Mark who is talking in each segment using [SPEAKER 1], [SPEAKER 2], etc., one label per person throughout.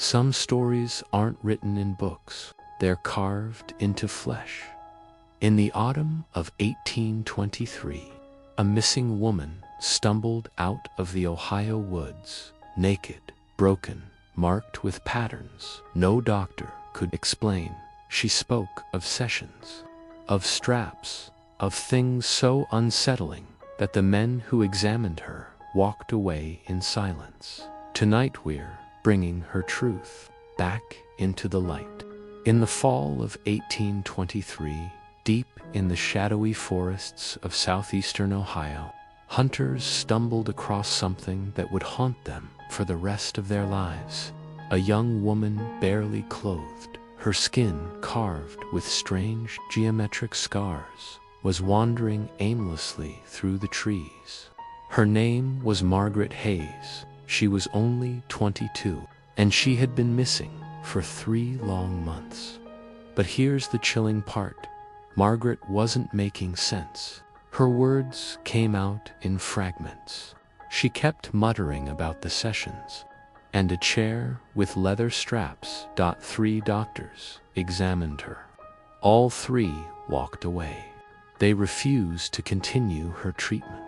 [SPEAKER 1] Some stories aren't written in books, they're carved into flesh. In the autumn of 1823, a missing woman stumbled out of the Ohio woods, naked, broken, marked with patterns no doctor could explain. She spoke of sessions, of straps, of things so unsettling that the men who examined her walked away in silence. Tonight we're bringing her truth back into the light. In the fall of 1823, deep in the shadowy forests of southeastern Ohio, hunters stumbled across something that would haunt them for the rest of their lives. A young woman barely clothed, her skin carved with strange geometric scars, was wandering aimlessly through the trees. Her name was Margaret Hayes. She was only 22, and she had been missing for 3 long months. But here's the chilling part. Margaret wasn't making sense. Her words came out in fragments. She kept muttering about the sessions, and a chair with leather straps. 3 doctors examined her. All 3 walked away. They refused to continue her treatment.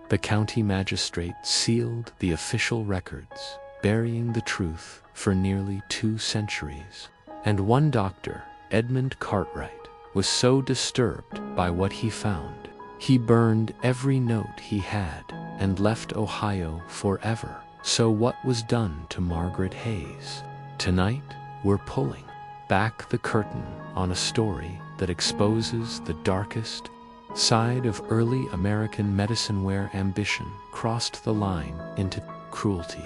[SPEAKER 1] The county magistrate sealed the official records, burying the truth for nearly 2 centuries. And one doctor, Edmund Cartwright, was so disturbed by what he found, he burned every note he had and left Ohio forever. So what was done to Margaret Hayes? Tonight, we're pulling back the curtain on a story that exposes the darkest side of early American medicine, where ambition crossed the line into cruelty.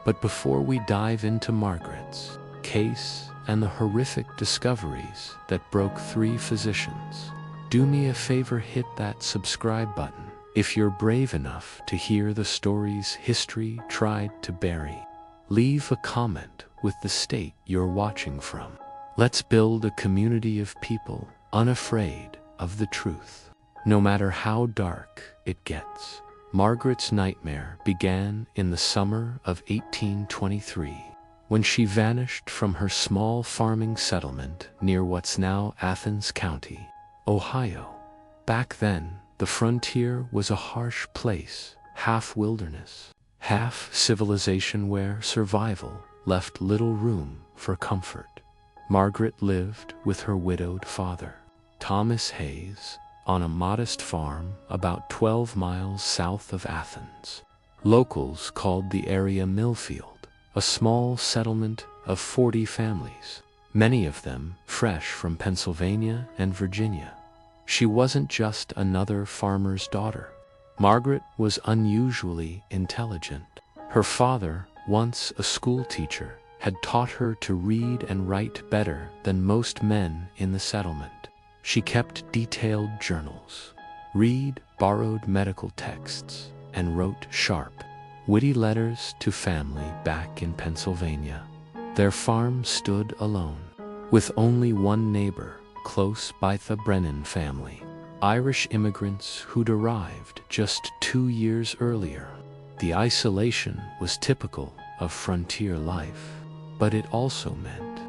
[SPEAKER 1] But before we dive into Margaret's case and the horrific discoveries that broke 3 physicians, do me a favor, hit that subscribe button if you're brave enough to hear the stories history tried to bury. Leave a comment with the state you're watching from. Let's build a community of people unafraid of the truth, no matter how dark it gets. Margaret's nightmare began in the summer of 1823, when she vanished from her small farming settlement near what's now Athens County, Ohio. Back then, the frontier was a harsh place, half wilderness, half civilization, where survival left little room for comfort. Margaret lived with her widowed father, Thomas Hayes, on a modest farm about 12 miles south of Athens. Locals called the area Millfield, a small settlement of 40 families, many of them fresh from Pennsylvania and Virginia. She wasn't just another farmer's daughter. Margaret was unusually intelligent. Her father, once a school teacher, had taught her to read and write better than most men in the settlement. She kept detailed journals, read borrowed medical texts, and wrote sharp, witty letters to family back in Pennsylvania. Their farm stood alone, with only one neighbor close by, the Brennan family, Irish immigrants who'd arrived just 2 years earlier. The isolation was typical of frontier life, but it also meant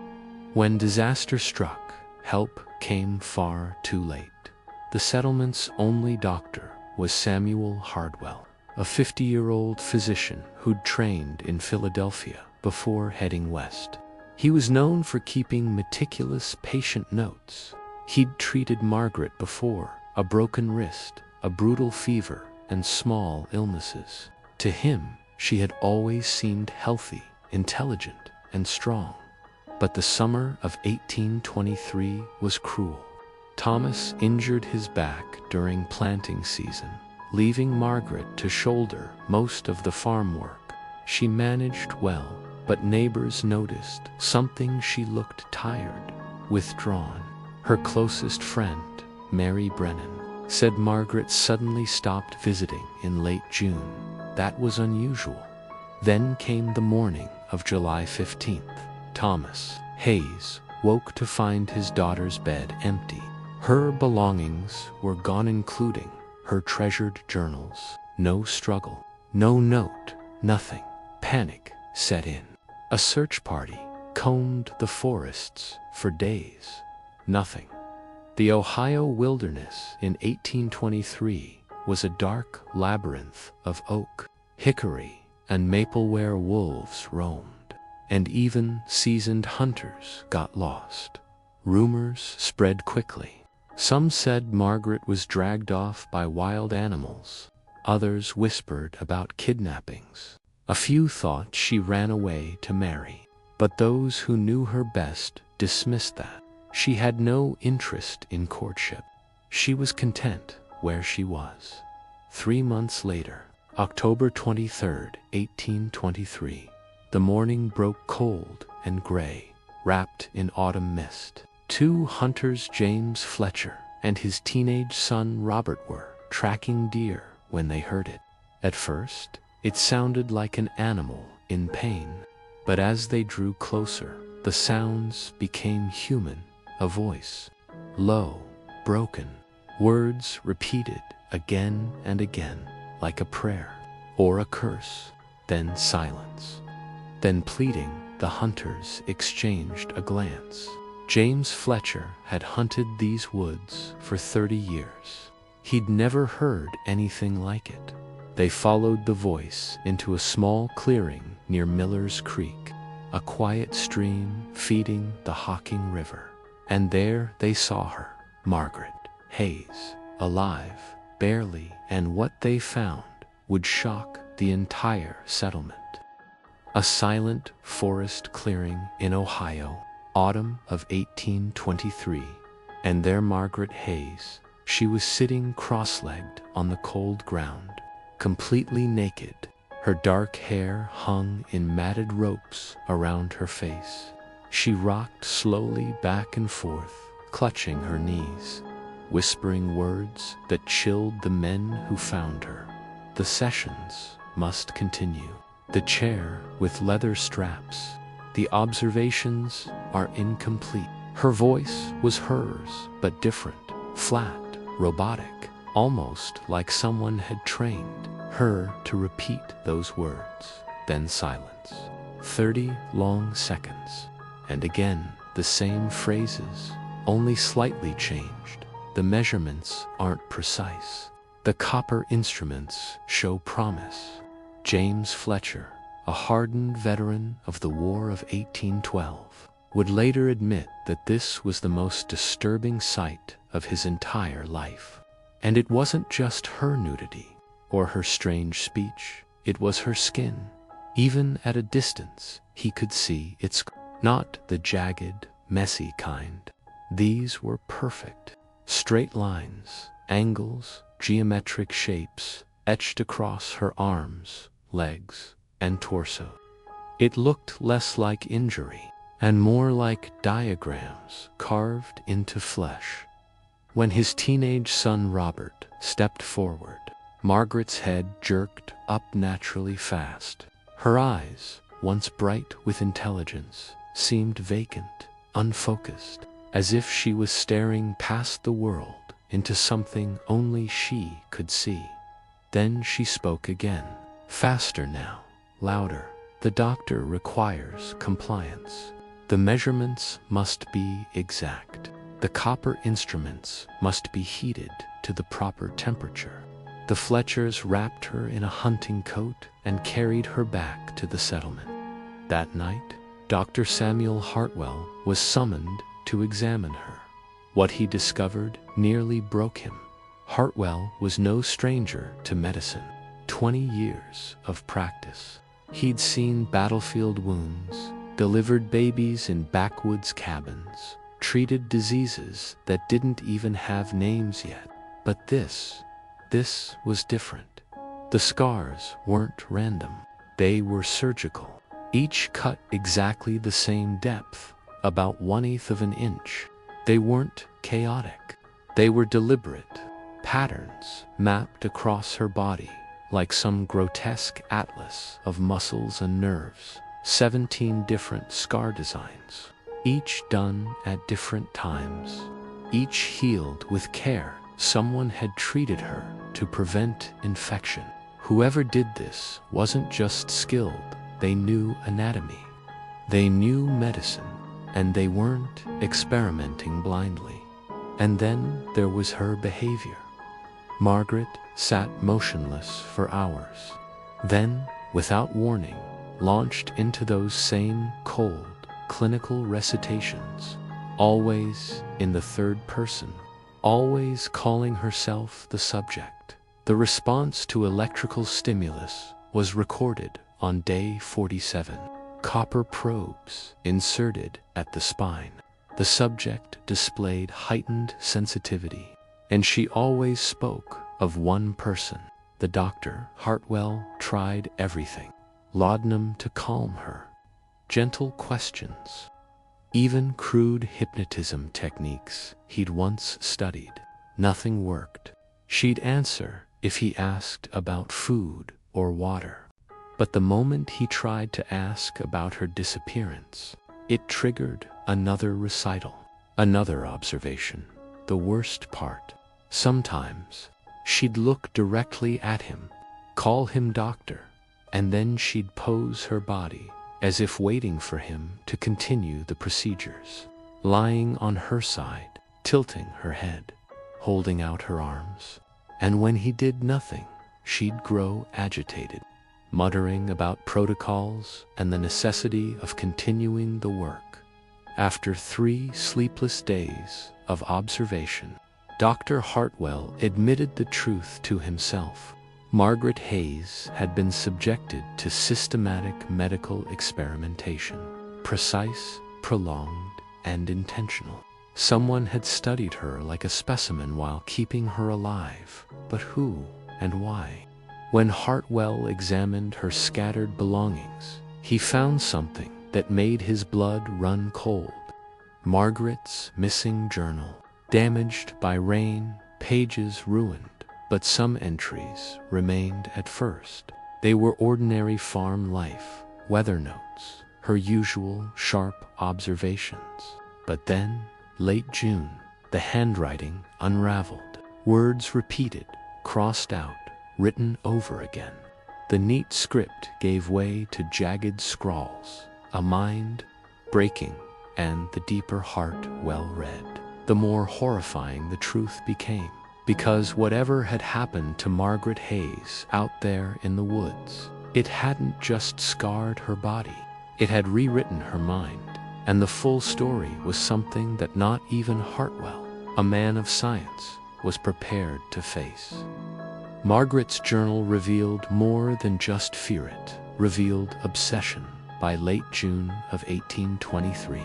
[SPEAKER 1] when disaster struck, help came far too late. The settlement's only doctor was Samuel Hardwell, a 50-year-old physician who'd trained in Philadelphia before heading west. He was known for keeping meticulous patient notes. He'd treated Margaret before: a broken wrist, a brutal fever, and small illnesses. To him, she had always seemed healthy, intelligent, and strong. But the summer of 1823 was cruel. Thomas injured his back during planting season, leaving Margaret to shoulder most of the farm work. She managed well, but neighbors noticed something. She looked tired, withdrawn. Her closest friend, Mary Brennan, said Margaret suddenly stopped visiting in late June. That was unusual. Then came the morning of July 15th. Thomas Hayes woke to find his daughter's bed empty. Her belongings were gone, including her treasured journals. No struggle, no note, nothing. Panic set in. A search party combed the forests for days. Nothing. The Ohio wilderness in 1823 was a dark labyrinth of oak, hickory, and maple where wolves roamed, and even seasoned hunters got lost. Rumors spread quickly. Some said Margaret was dragged off by wild animals. Others whispered about kidnappings. A few thought she ran away to marry. But those who knew her best dismissed that. She had no interest in courtship. She was content where she was. 3 months later, October 23rd, 1823, the morning broke cold and gray, wrapped in autumn mist. 2 hunters, James Fletcher and his teenage son Robert, were tracking deer when they heard it. At first, it sounded like an animal in pain. But as they drew closer, the sounds became human, a voice, low, broken, words repeated again and again, like a prayer or a curse, then silence. Then pleading, the hunters exchanged a glance. James Fletcher had hunted these woods for 30 years. He'd never heard anything like it. They followed the voice into a small clearing near Miller's Creek, a quiet stream feeding the Hocking River. And there they saw her, Margaret Hayes, alive, barely, and what they found would shock the entire settlement. A silent forest clearing in Ohio, autumn of 1823, and there Margaret Hayes, she was sitting cross-legged on the cold ground, completely naked. Her dark hair hung in matted ropes around her face. She rocked slowly back and forth, clutching her knees, whispering words that chilled the men who found her. The sessions must continue. The chair with leather straps. The observations are incomplete. Her voice was hers, but different, flat, robotic, almost like someone had trained her to repeat those words. Then silence. 30 long seconds. And again, the same phrases, only slightly changed. The measurements aren't precise. The copper instruments show promise. James Fletcher, a hardened veteran of the War of 1812, would later admit that this was the most disturbing sight of his entire life. And it wasn't just her nudity or her strange speech, it was her skin. Even at a distance, he could see its not the jagged, messy kind. These were perfect. Straight lines, angles, geometric shapes etched across her arms, legs, and torso. It looked less like injury and more like diagrams carved into flesh. When his teenage son Robert stepped forward, Margaret's head jerked up naturally fast. Her eyes, once bright with intelligence, seemed vacant, unfocused, as if she was staring past the world into something only she could see. Then she spoke again, faster now, louder. The doctor requires compliance. The measurements must be exact. The copper instruments must be heated to the proper temperature. The Fletchers wrapped her in a hunting coat and carried her back to the settlement. That night, Dr. Samuel Hartwell was summoned to examine her. What he discovered nearly broke him. Hartwell was no stranger to medicine. 20 years of practice. He'd seen battlefield wounds, delivered babies in backwoods cabins, treated diseases that didn't even have names yet. But this was different. The scars weren't random. They were surgical. Each cut exactly the same depth, about 1/8 of an inch. They weren't chaotic. They were deliberate. Patterns mapped across her body, like some grotesque atlas of muscles and nerves. 17 different scar designs, each done at different times, each healed with care. Someone had treated her to prevent infection. Whoever did this wasn't just skilled, they knew anatomy. They knew medicine, and they weren't experimenting blindly. And then there was her behavior. Margaret sat motionless for hours, then, without warning, launched into those same cold, clinical recitations, always in the third person, always calling herself the subject. The response to electrical stimulus was recorded on day 47. Copper probes inserted at the spine. The subject displayed heightened sensitivity, and she always spoke of one person. The doctor, Hartwell, tried everything. Laudanum to calm her, gentle questions, even crude hypnotism techniques he'd once studied. Nothing worked. She'd answer if he asked about food or water. But the moment he tried to ask about her disappearance, it triggered another recital, another observation. The worst part, sometimes she'd look directly at him, call him doctor, and then she'd pose her body as if waiting for him to continue the procedures, lying on her side, tilting her head, holding out her arms. And when he did nothing, she'd grow agitated, muttering about protocols and the necessity of continuing the work. After 3 sleepless days of observation, Dr. Hartwell admitted the truth to himself. Margaret Hayes had been subjected to systematic medical experimentation, precise, prolonged, and intentional. Someone had studied her like a specimen while keeping her alive, but who and why? When Hartwell examined her scattered belongings, he found something that made his blood run cold. Margaret's missing journal, damaged by rain, pages ruined. But some entries remained at first. They were ordinary farm life, weather notes, her usual sharp observations. But then, late June, the handwriting unraveled. Words repeated, crossed out, written over again. The neat script gave way to jagged scrawls, a mind breaking, and the deeper heart well read. The more horrifying the truth became. Because whatever had happened to Margaret Hayes out there in the woods, it hadn't just scarred her body, it had rewritten her mind. And the full story was something that not even Hartwell, a man of science, was prepared to face. Margaret's journal revealed more than just fear. It revealed obsession. By late June of 1823,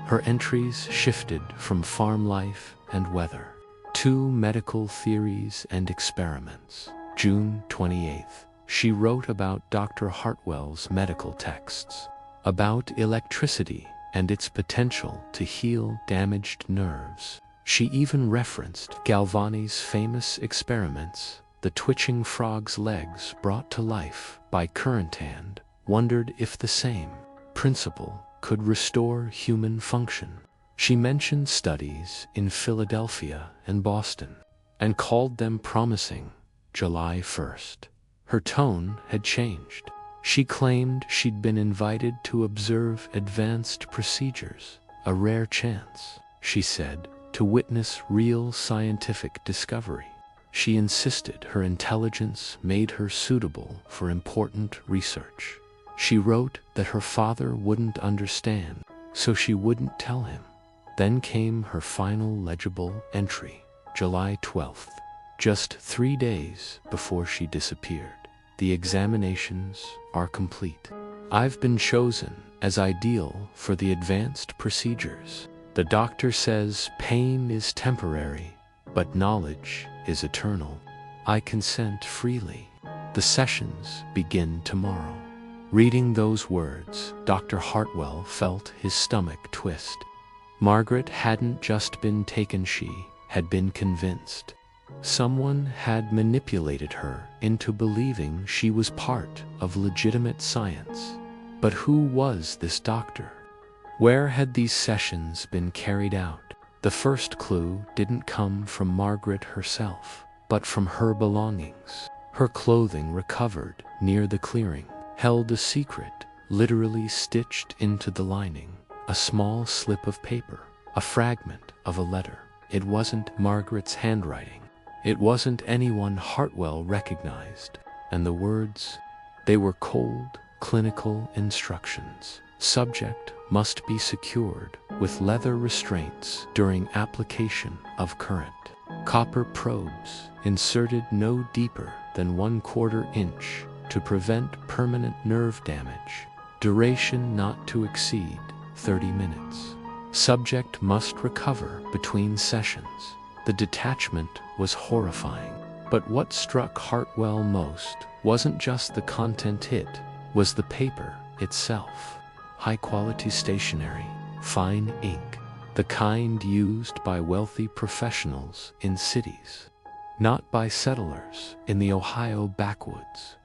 [SPEAKER 1] her entries shifted from farm life and weather, 2 medical theories and experiments. June 28th, she wrote about Dr. Hartwell's medical texts, about electricity and its potential to heal damaged nerves. She even referenced Galvani's famous experiments, the twitching frog's legs brought to life by current, and wondered if the same principle could restore human function. She mentioned studies in Philadelphia and Boston, and called them promising. July 1st. Her tone had changed. She claimed she'd been invited to observe advanced procedures, a rare chance, she said, to witness real scientific discovery. She insisted her intelligence made her suitable for important research. She wrote that her father wouldn't understand, so she wouldn't tell him. Then came her final legible entry, July 12th, just 3 days before she disappeared. The examinations are complete. I've been chosen as ideal for the advanced procedures. The doctor says pain is temporary, but knowledge is eternal. I consent freely. The sessions begin tomorrow. Reading those words, Dr. Hartwell felt his stomach twist. Margaret hadn't just been taken, she had been convinced. Someone had manipulated her into believing she was part of legitimate science. But who was this doctor? Where had these sessions been carried out? The first clue didn't come from Margaret herself, but from her belongings. Her clothing recovered near the clearing held a secret literally stitched into the lining, a small slip of paper, a fragment of a letter. It wasn't Margaret's handwriting. It wasn't anyone Hartwell recognized. And the words, they were cold, clinical instructions. Subject must be secured with leather restraints during application of current. Copper probes inserted no deeper than 1/4 inch to prevent permanent nerve damage. Duration not to exceed 30 minutes. Subject must recover between sessions. The detachment was horrifying. But what struck Hartwell most wasn't just the content, it was the paper itself. High-quality stationery, fine ink, the kind used by wealthy professionals in cities, not by settlers in the Ohio backwoods.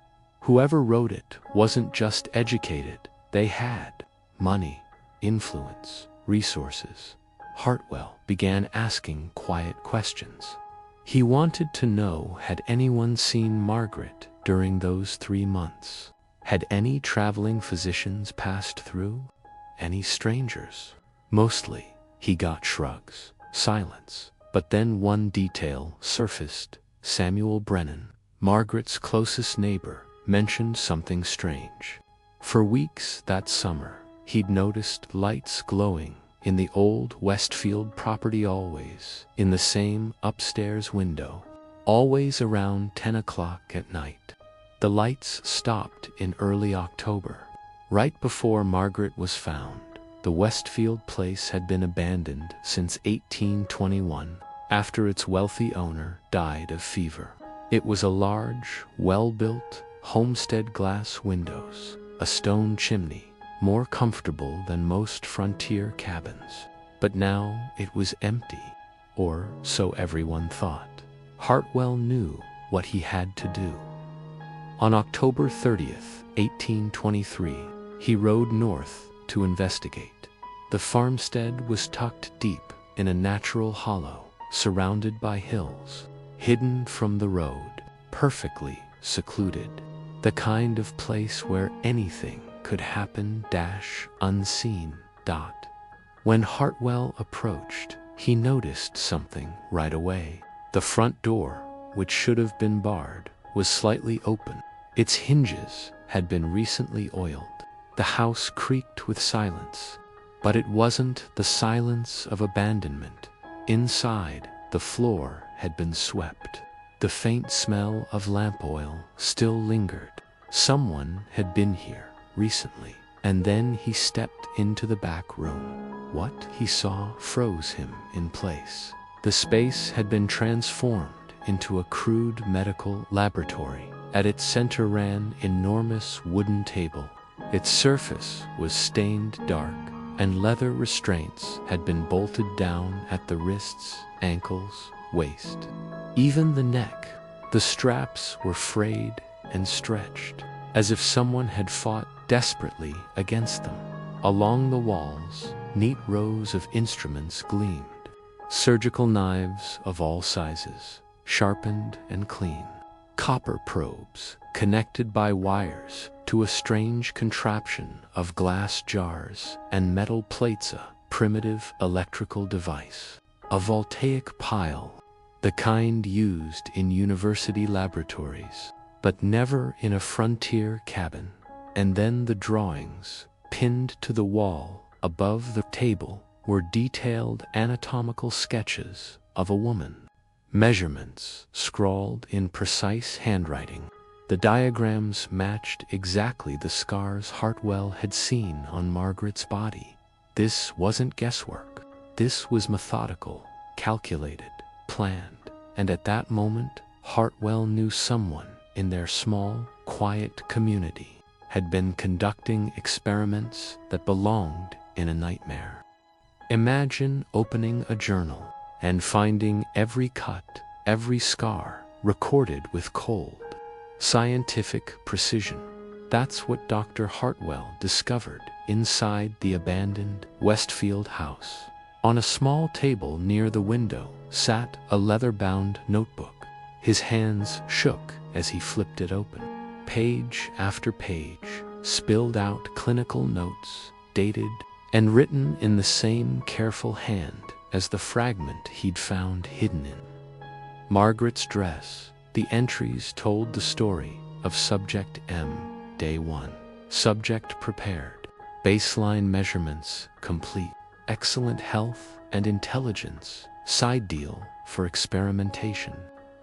[SPEAKER 1] Whoever wrote it wasn't just educated, they had money, influence, resources. Hartwell began asking quiet questions. He wanted to know, had anyone seen Margaret during those 3 months? Had any traveling physicians passed through? Any strangers? Mostly, he got shrugs, silence. But then one detail surfaced. Samuel Brennan, Margaret's closest neighbor, mentioned something strange. For weeks that summer, he'd noticed lights glowing in the old Westfield property, always in the same upstairs window, always around 10 o'clock at night. The lights stopped in early October. Right before Margaret was found, the Westfield place had been abandoned since 1821, after its wealthy owner died of fever. It was a large, well-built, homestead glass windows, a stone chimney, more comfortable than most frontier cabins. But now it was empty, or so everyone thought. Hartwell knew what he had to do. On October 30th, 1823, he rode north to investigate. The farmstead was tucked deep in a natural hollow, surrounded by hills, hidden from the road, perfectly secluded. The kind of place where anything could happen unseen. When Hartwell approached, he noticed something right away. The front door, which should have been barred, was slightly open. Its hinges had been recently oiled. The house creaked with silence, but it wasn't the silence of abandonment. Inside, the floor had been swept. The faint smell of lamp oil still lingered. Someone had been here recently. And then he stepped into the back room. What he saw froze him in place. The space had been transformed into a crude medical laboratory. At its center ran an enormous wooden table. Its surface was stained dark, and leather restraints had been bolted down at the wrists, ankles, waist. Even the neck. The straps were frayed and stretched, as if someone had fought desperately against them. Along the walls, neat rows of instruments gleamed. Surgical knives of all sizes, sharpened and clean. Copper probes, connected by wires to a strange contraption of glass jars and metal plates, a primitive electrical device. A voltaic pile, the kind used in university laboratories, but never in a frontier cabin. And then the drawings, pinned to the wall above the table, were detailed anatomical sketches of a woman. Measurements scrawled in precise handwriting. The diagrams matched exactly the scars Hartwell had seen on Margaret's body. This wasn't guesswork. This was methodical, calculated, planned. And at that moment, Hartwell knew someone in their small, quiet community had been conducting experiments that belonged in a nightmare. Imagine opening a journal and finding every cut, every scar, recorded with cold, scientific precision. That's what Dr. Hartwell discovered inside the abandoned Westfield house. On a small table near the window sat a leather-bound notebook. His hands shook as he flipped it open. Page after page, spilled out clinical notes, dated and written in the same careful hand as the fragment he'd found hidden in Margaret's dress. The entries told the story of Subject M, Day 1. Subject prepared. Baseline measurements complete. Excellent health and intelligence. Side deal for experimentation.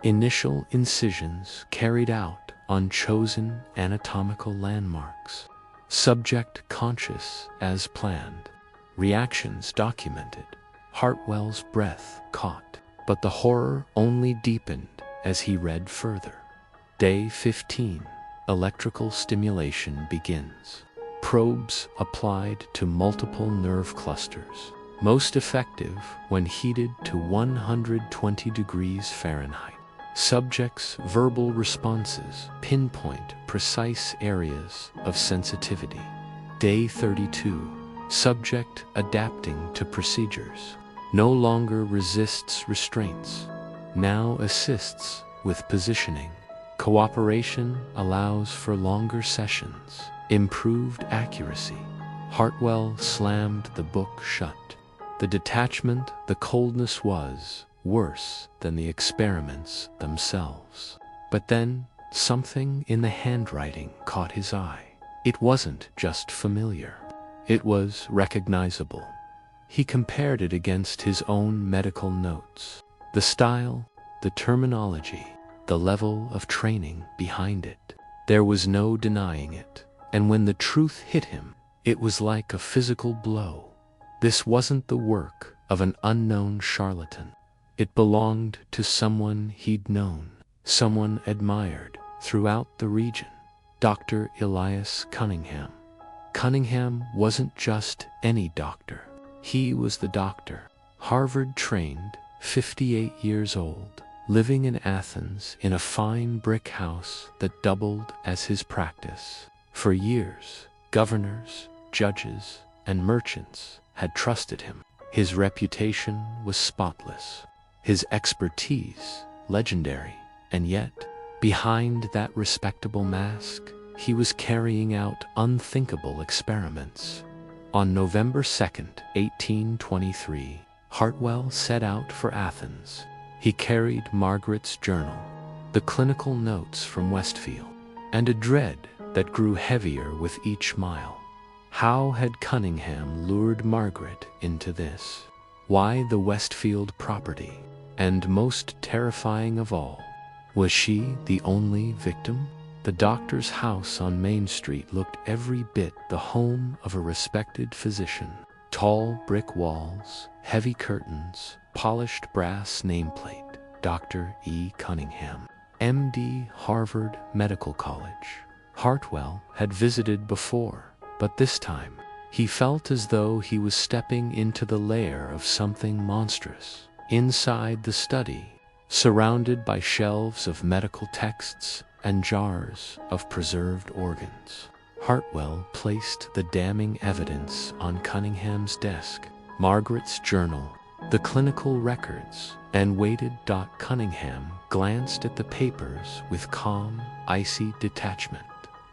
[SPEAKER 1] Initial incisions carried out on chosen anatomical landmarks. Subject conscious as planned. Reactions documented. Hartwell's breath caught, but the horror only deepened as he read further. Day 15. Electrical stimulation begins. Probes applied to multiple nerve clusters. Most effective when heated to 120 degrees Fahrenheit. Subject's verbal responses pinpoint precise areas of sensitivity. Day 32. Subject adapting to procedures. No longer resists restraints. Now assists with positioning. Cooperation allows for longer sessions. Improved accuracy. Hartwell slammed the book shut. The detachment, the coldness was worse than the experiments themselves. But then, something in the handwriting caught his eye. It wasn't just familiar. It was recognizable. He compared it against his own medical notes. The style, the terminology, the level of training behind it. There was no denying it. And when the truth hit him, it was like a physical blow. This wasn't the work of an unknown charlatan. It belonged to someone he'd known, someone admired throughout the region. Dr. Elias Cunningham. Cunningham wasn't just any doctor. He was the doctor. Harvard-trained, 58 years old, living in Athens in a fine brick house that doubled as his practice. For years, governors, judges, and merchants had trusted him. His reputation was spotless. His expertise legendary, and yet, behind that respectable mask, he was carrying out unthinkable experiments. On November 2nd, 1823, Hartwell set out for Athens. He carried Margaret's journal, the clinical notes from Westfield, and a dread that grew heavier with each mile. How had Cunningham lured Margaret into this? Why the Westfield property? And most terrifying of all, was she the only victim? The doctor's house on Main Street looked every bit the home of a respected physician. Tall brick walls, heavy curtains, polished brass nameplate. Dr. E. Cunningham, M.D., Harvard Medical College. Hartwell had visited before, but this time he felt as though he was stepping into the lair of something monstrous. Inside the study, surrounded by shelves of medical texts and jars of preserved organs, Hartwell placed the damning evidence on Cunningham's desk, Margaret's journal, the clinical records, and waited. Cunningham glanced at the papers with calm, icy detachment.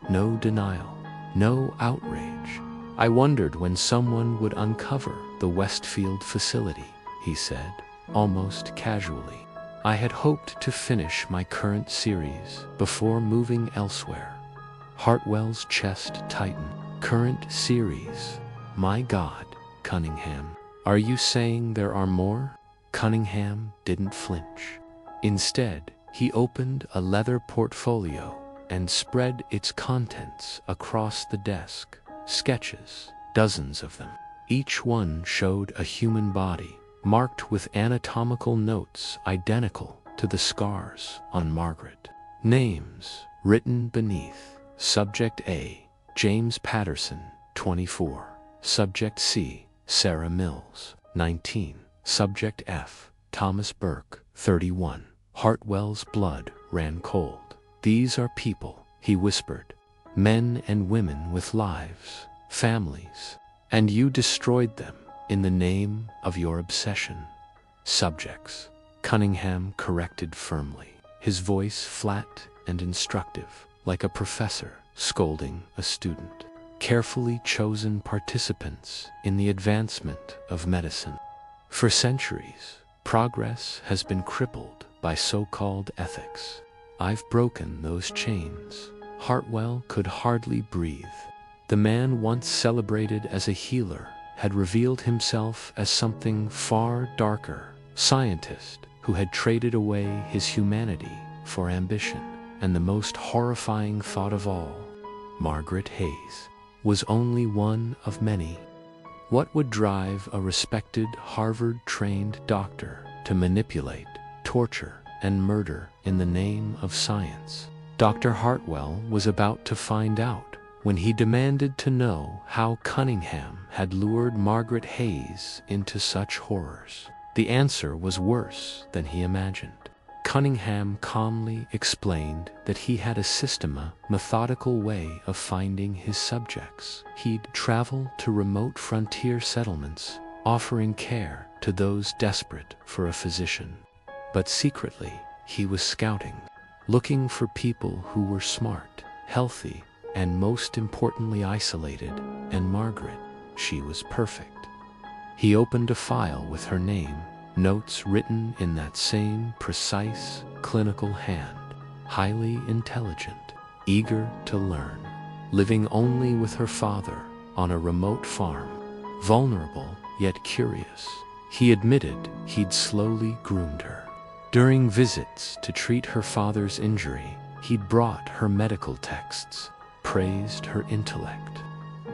[SPEAKER 1] No denial, no outrage. I wondered when someone would uncover the Westfield facility, he said, almost casually. I had hoped to finish my current series before moving elsewhere. Hartwell's chest tightened. Current series? My God, Cunningham. Are you saying there are more? Cunningham didn't flinch. Instead, he opened a leather portfolio and spread its contents across the desk. Sketches, dozens of them. Each one showed a human body, marked with anatomical notes identical to the scars on Margaret. Names written beneath. Subject A, James Patterson, 24. Subject C, Sarah Mills, 19. Subject F, Thomas Burke, 31. Hartwell's blood ran cold. These are people, he whispered. Men and women with lives, families, and you destroyed them in the name of your obsession. Subjects, Cunningham corrected firmly, his voice flat and instructive, like a professor scolding a student. Carefully chosen participants in the advancement of medicine. For centuries, progress has been crippled by so-called ethics. I've broken those chains. Hartwell could hardly breathe. The man once celebrated as a healer had revealed himself as something far darker, scientist who had traded away his humanity for ambition. And the most horrifying thought of all, Margaret Hayes was only one of many. What would drive a respected Harvard-trained doctor to manipulate, torture, and murder in the name of science? Dr. Hartwell was about to find out when he demanded to know how Cunningham had lured Margaret Hayes into such horrors. The answer was worse than he imagined. Cunningham calmly explained that he had a methodical way of finding his subjects. He'd travel to remote frontier settlements, offering care to those desperate for a physician. But secretly, he was scouting, looking for people who were smart, healthy, and most importantly isolated. And Margaret, she was perfect. He opened a file with her name, notes written in that same precise, clinical hand, highly intelligent, eager to learn, living only with her father on a remote farm, vulnerable yet curious. He admitted he'd slowly groomed her. During visits to treat her father's injury, he'd brought her medical texts, praised her intellect,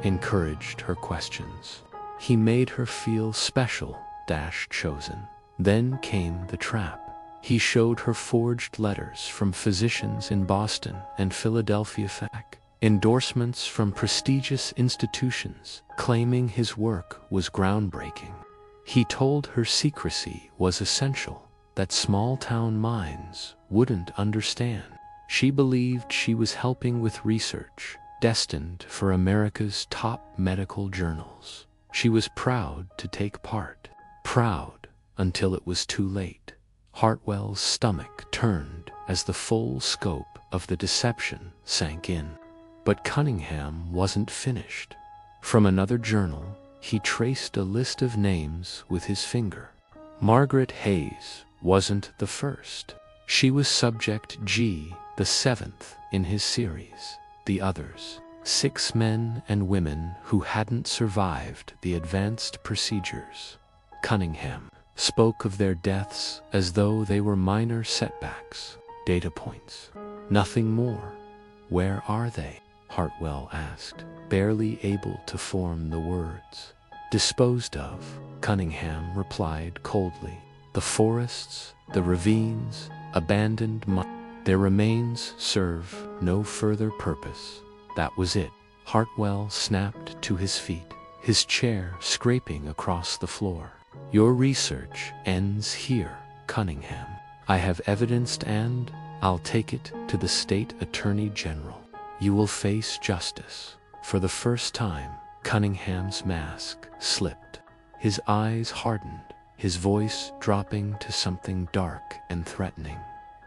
[SPEAKER 1] encouraged her questions. He made her feel special, chosen. Then came the trap. He showed her forged letters from physicians in Boston and Philadelphia, endorsements from prestigious institutions claiming his work was groundbreaking. He told her secrecy was essential, that small-town minds wouldn't understand. She believed she was helping with research destined for America's top medical journals. She was proud to take part. Proud until it was too late. Hartwell's stomach turned as the full scope of the deception sank in. But Cunningham wasn't finished. From another journal, he traced a list of names with his finger. Margaret Hayes wasn't the first. She was subject G, the seventh in his series. The others, 6 men and women who hadn't survived the advanced procedures. Cunningham spoke of their deaths as though they were minor setbacks, data points, nothing more. Where are they? Hartwell asked, barely able to form the words. Disposed of, Cunningham replied coldly. The forests, the ravines, abandoned their remains serve no further purpose. That was it. Hartwell snapped to his feet, his chair scraping across the floor. Your research ends here, Cunningham. I have evidence and I'll take it to the state attorney general. You will face justice. For the first time, Cunningham's mask slipped. His eyes hardened, his voice dropping to something dark and threatening.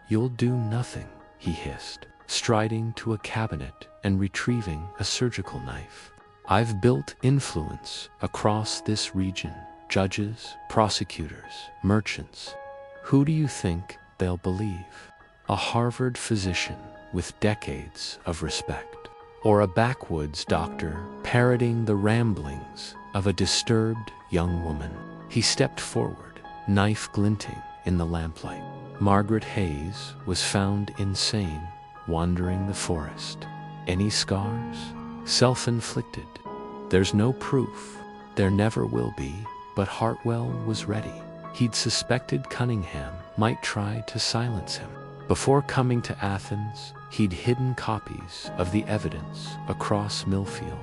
[SPEAKER 1] You'll do nothing, he hissed, striding to a cabinet and retrieving a surgical knife. I've built influence across this region. Judges, prosecutors, merchants. Who do you think they'll believe? A Harvard physician with decades of respect, or a backwoods doctor parroting the ramblings of a disturbed young woman? He stepped forward, knife glinting in the lamplight. Margaret Hayes was found insane, wandering the forest. Any scars? Self-inflicted. There's no proof. There never will be. But Hartwell was ready. He'd suspected Cunningham might try to silence him. Before coming to Athens, he'd hidden copies of the evidence across Millfield,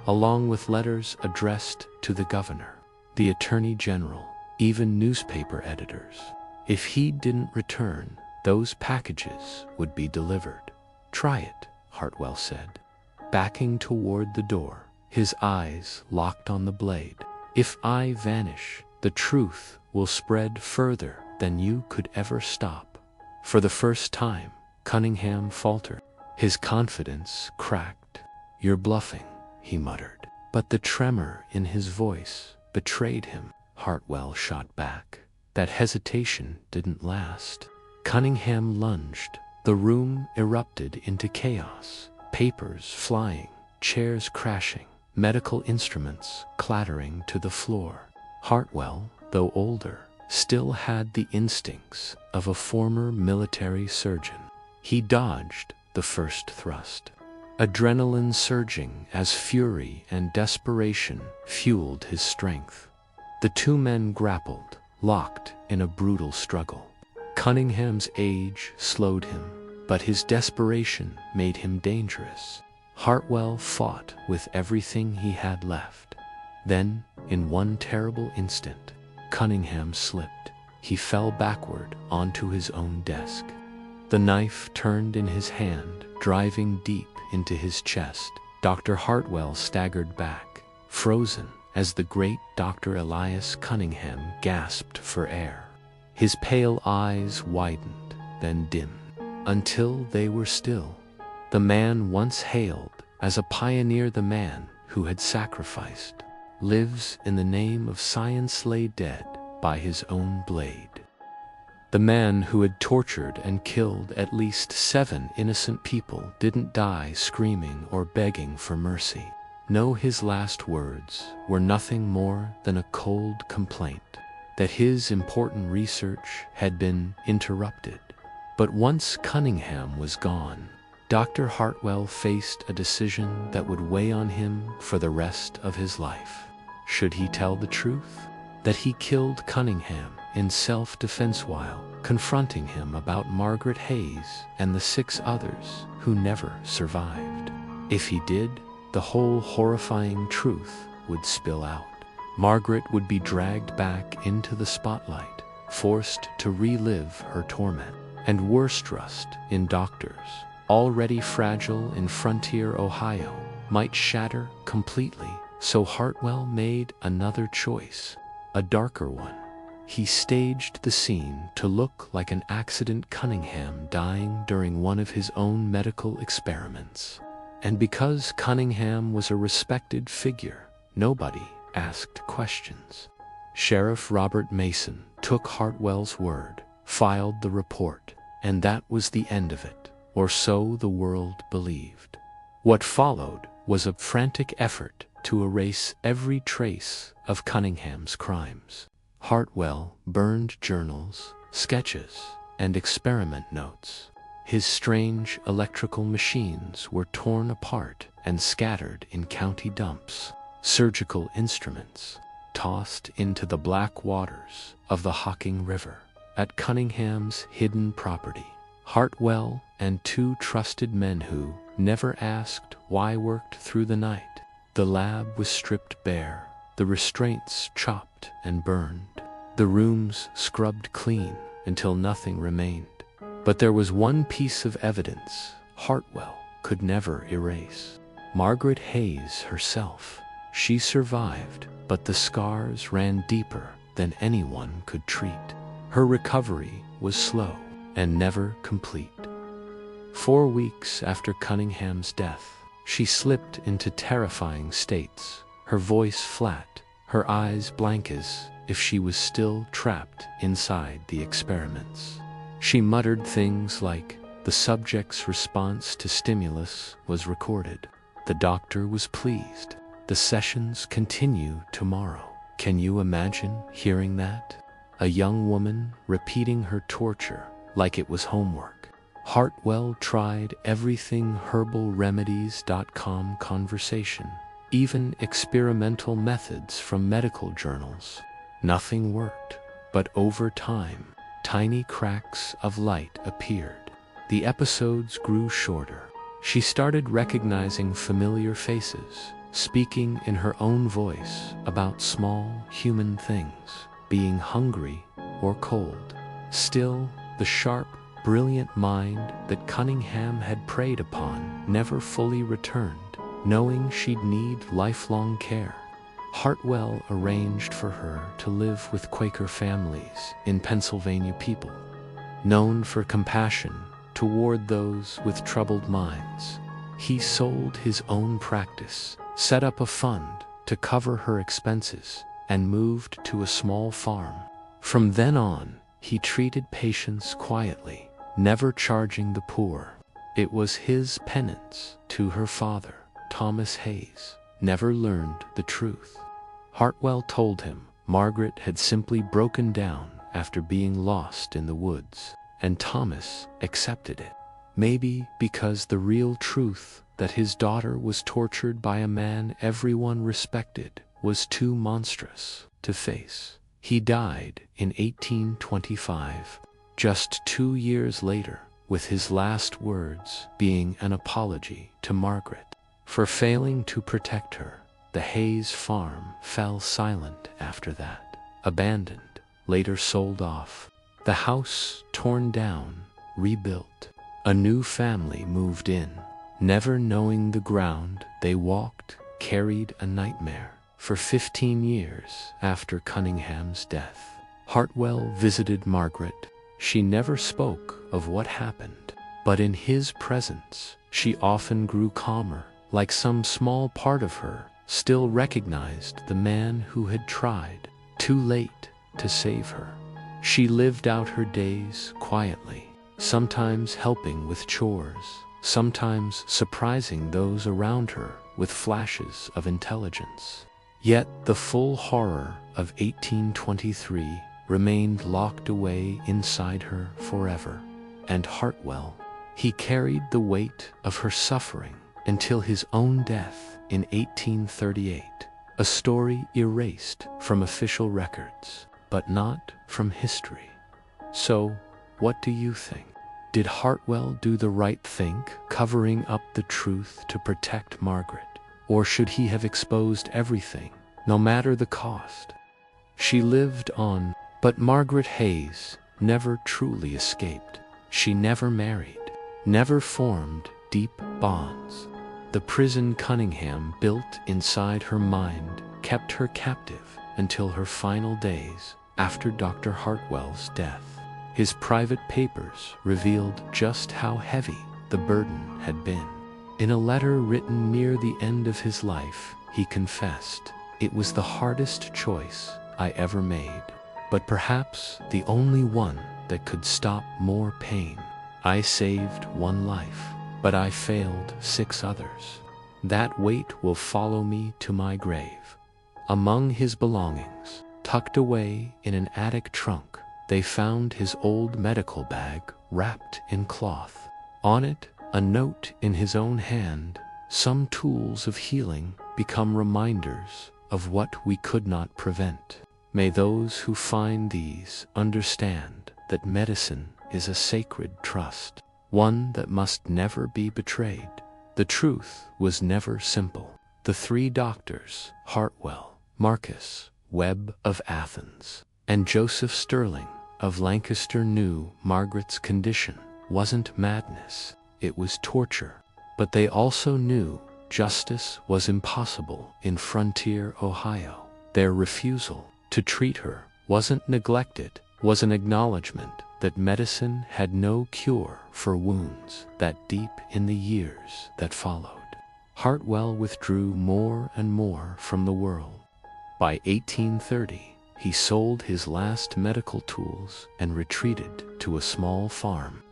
[SPEAKER 1] along with letters addressed to the governor, the attorney general, even newspaper editors. If he didn't return, those packages would be delivered. Try it, Hartwell said, backing toward the door, his eyes locked on the blade. If I vanish, the truth will spread further than you could ever stop. For the first time, Cunningham faltered. His confidence cracked. "You're bluffing," he muttered. But the tremor in his voice betrayed him. Hartwell shot back. That hesitation didn't last. Cunningham lunged. The room erupted into chaos. Papers flying, chairs crashing, medical instruments clattering to the floor. Hartwell, though older, still had the instincts of a former military surgeon. He dodged the first thrust. Adrenaline surging as fury and desperation fueled his strength. The two men grappled, locked in a brutal struggle. Cunningham's age slowed him, but his desperation made him dangerous. Hartwell fought with everything he had left. Then, in one terrible instant, Cunningham slipped. He fell backward onto his own desk. The knife turned in his hand, driving deep into his chest. Dr. Hartwell staggered back, frozen, as the great Dr. Elias Cunningham gasped for air. His pale eyes widened, then dimmed, until they were still. The man once hailed as a pioneer, the man who had sacrificed, lives in the name of science, lay dead by his own blade. The man who had tortured and killed at least 7 innocent people didn't die screaming or begging for mercy. No, his last words were nothing more than a cold complaint that his important research had been interrupted. But once Cunningham was gone, Dr. Hartwell faced a decision that would weigh on him for the rest of his life. Should he tell the truth? That he killed Cunningham in self-defense while confronting him about Margaret Hayes and the 6 others who never survived. If he did, the whole horrifying truth would spill out. Margaret would be dragged back into the spotlight, forced to relive her torment, and worse trust in doctors, already fragile in Frontier, Ohio, might shatter completely. So Hartwell made another choice, a darker one. He staged the scene to look like an accident, Cunningham dying during one of his own medical experiments. And because Cunningham was a respected figure, nobody asked questions. Sheriff Robert Mason took Hartwell's word, filed the report, and that was the end of it, or so the world believed. What followed was a frantic effort to erase every trace of Cunningham's crimes. Hartwell burned journals, sketches, and experiment notes. His strange electrical machines were torn apart and scattered in county dumps. Surgical instruments tossed into the black waters of the Hocking River. At Cunningham's hidden property, Hartwell and 2 trusted men who never asked why worked through the night. The lab was stripped bare, the restraints chopped and burned, the rooms scrubbed clean until nothing remained. But there was one piece of evidence Hartwell could never erase. Margaret Hayes herself. She survived, but the scars ran deeper than anyone could treat. Her recovery was slow and never complete. 4 weeks after Cunningham's death, she slipped into terrifying states, her voice flat, her eyes blank as if she was still trapped inside the experiments. She muttered things like, the subject's response to stimulus was recorded. The doctor was pleased. The sessions continue tomorrow. Can you imagine hearing that? A young woman repeating her torture like it was homework. Hartwell tried everything, herbalremedies.com conversation, even experimental methods from medical journals. Nothing worked, but over time, tiny cracks of light appeared. The episodes grew shorter. She started recognizing familiar faces, speaking in her own voice about small human things, being hungry or cold. Still, the sharp, brilliant mind that Cunningham had preyed upon never fully returned, knowing she'd need lifelong care. Hartwell arranged for her to live with Quaker families in Pennsylvania. People known for compassion toward those with troubled minds. He sold his own practice, set up a fund to cover her expenses, and moved to a small farm. From then on, he treated patients quietly, never charging the poor. It was his penance to her father, Thomas Hayes, never learned the truth. Hartwell told him Margaret had simply broken down after being lost in the woods, and Thomas accepted it. Maybe because the real truth that his daughter was tortured by a man everyone respected was too monstrous to face. He died in 1825, just 2 years later, with his last words being an apology to Margaret for failing to protect her. The Hayes farm fell silent after that, abandoned, later sold off. The house torn down, rebuilt. A new family moved in, never knowing the ground they walked carried a nightmare. For 15 years after Cunningham's death, Hartwell visited Margaret. She never spoke of what happened, but in his presence, she often grew calmer, like some small part of her still recognized the man who had tried, too late, to save her. She lived out her days quietly, sometimes helping with chores, sometimes surprising those around her with flashes of intelligence. Yet the full horror of 1823 remained locked away inside her forever. And Hartwell, he carried the weight of her suffering until his own death in 1838, a story erased from official records, but not from history. So, what do you think? Did Hartwell do the right thing, covering up the truth to protect Margaret? Or should he have exposed everything, no matter the cost? She lived on, but Margaret Hayes never truly escaped. She never married, never formed deep bonds. The prison Cunningham built inside her mind kept her captive until her final days after Dr. Hartwell's death. His private papers revealed just how heavy the burden had been. In a letter written near the end of his life, he confessed, "It was the hardest choice I ever made, but perhaps the only one that could stop more pain. I saved one life, but I failed 6 others. That weight will follow me to my grave." Among his belongings, tucked away in an attic trunk, they found his old medical bag wrapped in cloth. On it, a note in his own hand, "Some tools of healing become reminders of what we could not prevent. May those who find these understand that medicine is a sacred trust, one that must never be betrayed." The truth was never simple. The 3 doctors, Hartwell, Marcus, Webb of Athens, and Joseph Sterling of Lancaster, knew Margaret's condition wasn't madness, it was torture. But they also knew justice was impossible in frontier Ohio. Their refusal to treat her wasn't neglected, was an acknowledgement that medicine had no cure for wounds that deep in the years that followed. Hartwell withdrew more and more from the world. By 1830, he sold his last medical tools and retreated to a small farm.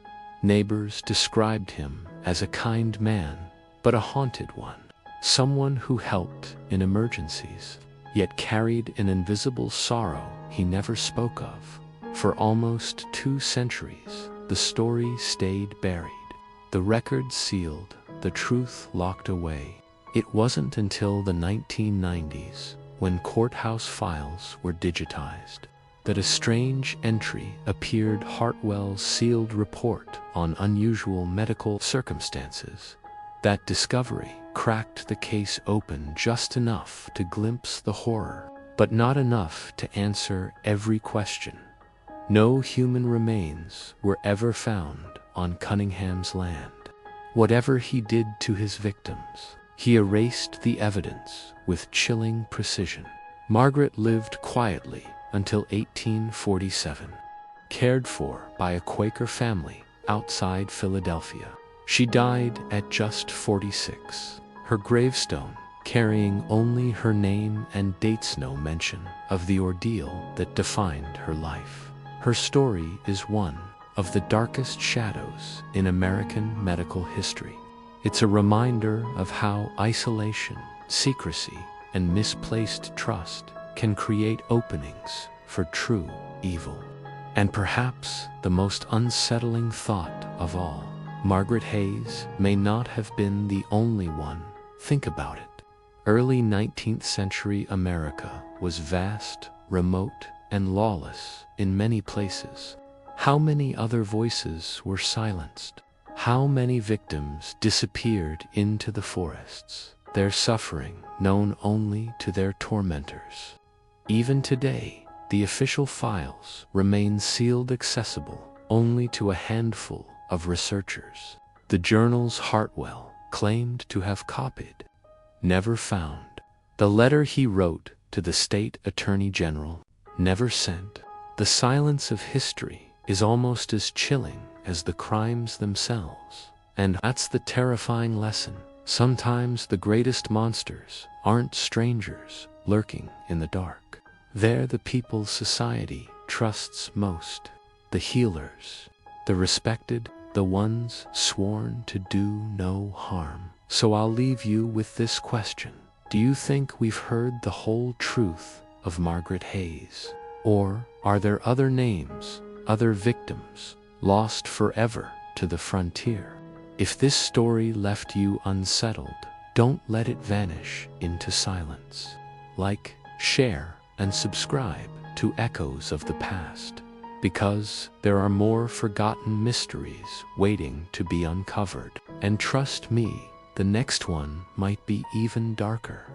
[SPEAKER 1] Neighbors described him as a kind man, but a haunted one, someone who helped in emergencies, yet carried an invisible sorrow he never spoke of. For almost 2 centuries, the story stayed buried, the record sealed, the truth locked away. It wasn't until the 1990s, when courthouse files were digitized, that a strange entry appeared: Hartwell's sealed report on unusual medical circumstances. That discovery cracked the case open just enough to glimpse the horror, but not enough to answer every question. No human remains were ever found on Cunningham's land. Whatever he did to his victims, he erased the evidence with chilling precision. Margaret lived quietly until 1847, cared for by a Quaker family outside Philadelphia. She died at just 46. Her gravestone, carrying only her name and dates, no mention of the ordeal that defined her life. Her story is one of the darkest shadows in American medical history. It's a reminder of how isolation, secrecy, and misplaced trust can create openings for true evil. And perhaps the most unsettling thought of all, Margaret Hayes may not have been the only one. Think about it. Early 19th century America was vast, remote, and lawless in many places. How many other voices were silenced? How many victims disappeared into the forests, their suffering known only to their tormentors? Even today, the official files remain sealed, accessible only to a handful of researchers. The journals Hartwell claimed to have copied, never found. The letter he wrote to the state attorney general, never sent. The silence of history is almost as chilling as the crimes themselves. And that's the terrifying lesson. Sometimes the greatest monsters aren't strangers lurking in the dark. They're the people society trusts most, the healers, the respected, the ones sworn to do no harm. So I'll leave you with this question. Do you think we've heard the whole truth of Margaret Hayes? Or are there other names, other victims, lost forever to the frontier? If this story left you unsettled, don't let it vanish into silence. Like, share, and subscribe to Echoes of the Past, because there are more forgotten mysteries waiting to be uncovered. And trust me, the next one might be even darker.